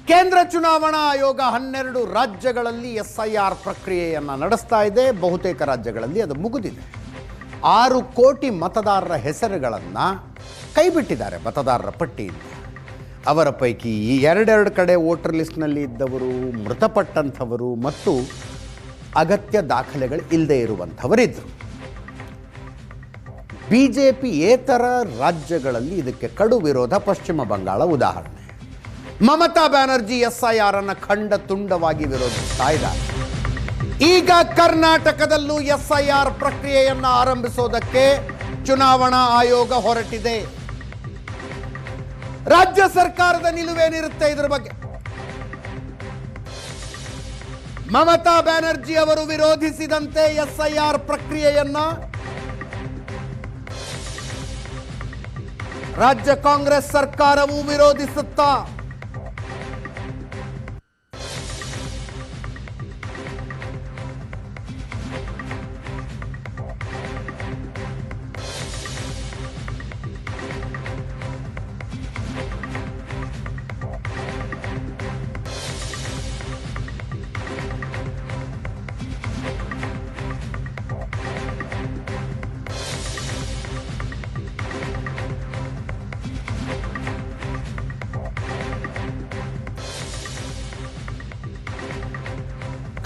ಕೇಂದ್ರ ಚುನಾವಣಾ ಆಯೋಗ 12 ರಾಜ್ಯಗಳಲ್ಲಿ ಎಸ್ಐಆರ್ ಪ್ರಕ್ರಿಯೆಯನ್ನು ನಡೆಸ್ತಾ ಇದೆ. ಬಹುತೇಕ ರಾಜ್ಯಗಳಲ್ಲಿ ಅದು ಮುಗಿದಿದೆ. 6 ಕೋಟಿ ಮತದಾರರ ಹೆಸರುಗಳನ್ನು ಕೈಬಿಟ್ಟಿದ್ದಾರೆ ಮತದಾರರ ಪಟ್ಟಿಯಿಂದ. ಅವರ ಪೈಕಿ ಈ ಎರಡೆರಡು ಕಡೆ ವೋಟರ್ ಲಿಸ್ಟ್ನಲ್ಲಿ ಇದ್ದವರು, ಮೃತಪಟ್ಟಂಥವರು ಮತ್ತು ಅಗತ್ಯ ದಾಖಲೆಗಳು ಇಲ್ಲದೆ ಇರುವಂಥವರಿದ್ದರು. ಬಿಜೆಪಿ ಏತರ ರಾಜ್ಯಗಳಲ್ಲಿ ಇದಕ್ಕೆ ಕಡು ವಿರೋಧ. ಪಶ್ಚಿಮ ಬಂಗಾಳ ಉದಾಹರಣೆ. ಮಮತಾ ಬ್ಯಾನರ್ಜಿ ಎಸ್ಐಆರ್ ಅನ್ನು ಖಂಡ ತುಂಡವಾಗಿ ವಿರೋಧಿಸ್ತಾ ಇದ್ದಾರೆ. ಈಗ ಕರ್ನಾಟಕದಲ್ಲೂ ಎಸ್ಐಆರ್ ಪ್ರಕ್ರಿಯೆಯನ್ನು ಆರಂಭಿಸೋದಕ್ಕೆ ಚುನಾವಣಾ ಆಯೋಗ ಹೊರಟಿದೆ. ರಾಜ್ಯ ಸರ್ಕಾರದ ನಿಲುವೇನಿರುತ್ತೆ ಇದರ ಬಗ್ಗೆ? ಮಮತಾ ಬ್ಯಾನರ್ಜಿ ಅವರು ವಿರೋಧಿಸಿದಂತೆ ಎಸ್ಐಆರ್ ಪ್ರಕ್ರಿಯೆಯನ್ನ ರಾಜ್ಯ ಕಾಂಗ್ರೆಸ್ ಸರ್ಕಾರವು ವಿರೋಧಿಸುತ್ತಾ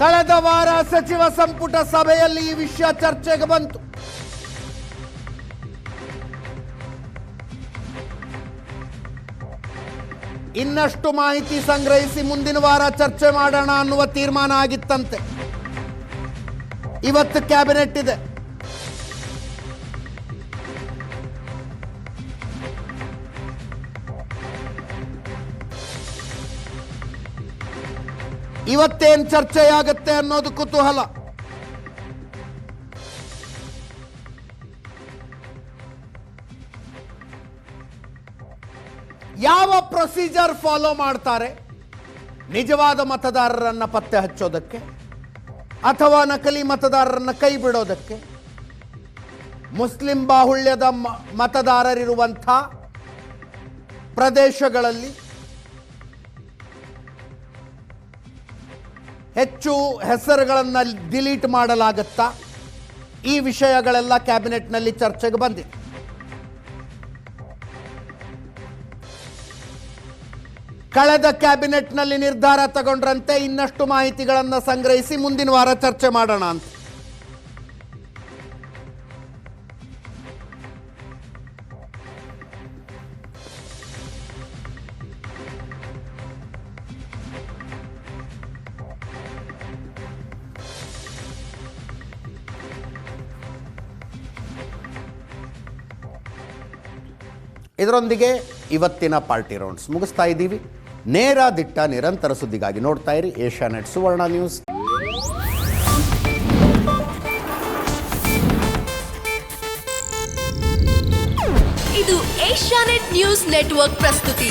ಕಳೆದ ವಾರ ಸಚಿವ ಸಂಪುಟ ಸಭೆಯಲ್ಲಿ ಈ ವಿಷಯ ಚರ್ಚೆಗೆ ಬಂತು. ಇನ್ನಷ್ಟು ಮಾಹಿತಿ ಸಂಗ್ರಹಿಸಿ ಮುಂದಿನ ವಾರ ಚರ್ಚೆ ಮಾಡೋಣ ಅನ್ನುವ ತೀರ್ಮಾನ ಆಗಿತ್ತಂತೆ. ಇವತ್ತು ಕ್ಯಾಬಿನೆಟ್ ಇದೆ. ಇವತ್ತೇನು ಚರ್ಚೆಯಾಗುತ್ತೆ ಅನ್ನೋದು ಕುತೂಹಲ. ಯಾವ ಪ್ರೊಸೀಜರ್ ಫಾಲೋ ಮಾಡ್ತಾರೆ ನಿಜವಾದ ಮತದಾರರನ್ನ ಪತ್ತೆ ಹಚ್ಚೋದಕ್ಕೆ ಅಥವಾ ನಕಲಿ ಮತದಾರರನ್ನ ಕೈ ಬಿಡೋದಕ್ಕೆ? ಮುಸ್ಲಿಂ ಬಾಹುಳ್ಯದ ಮತದಾರರಿರುವಂಥ ಪ್ರದೇಶಗಳಲ್ಲಿ ಹೆಚ್ಚು ಹೆಸರುಗಳನ್ನು ಡಿಲೀಟ್ ಮಾಡಲಾಗುತ್ತಾ? ಈ ವಿಷಯಗಳೆಲ್ಲ ಕ್ಯಾಬಿನೆಟ್ನಲ್ಲಿ ಚರ್ಚೆಗೆ ಬಂದಿದೆ. ಕಳೆದ ಕ್ಯಾಬಿನೆಟ್ನಲ್ಲಿ ನಿರ್ಧಾರ ತಗೊಂಡ್ರಂತೆ ಇನ್ನಷ್ಟು ಮಾಹಿತಿಗಳನ್ನು ಸಂಗ್ರಹಿಸಿ ಮುಂದಿನ ವಾರ ಚರ್ಚೆ ಮಾಡೋಣ ಅಂತ. ಇದರೊಂದಿಗೆ ಇವತ್ತಿನ ಪಾರ್ಟಿ ರೌಂಡ್ಸ್ ಮುಗಿಸ್ತಾ ಇದ್ದೀವಿ. ನೇರ ದಿಟ್ಟ ನಿರಂತರ ಸುದ್ದಿಗಾಗಿ ನೋಡ್ತಾ ಇರಿ ಏಷ್ಯಾನೆಟ್ ಸುವರ್ಣ ನ್ಯೂಸ್. ಇದು ಏಷ್ಯಾನೆಟ್ ನ್ಯೂಸ್ ನೆಟ್ವರ್ಕ್ ಪ್ರಸ್ತುತಿ.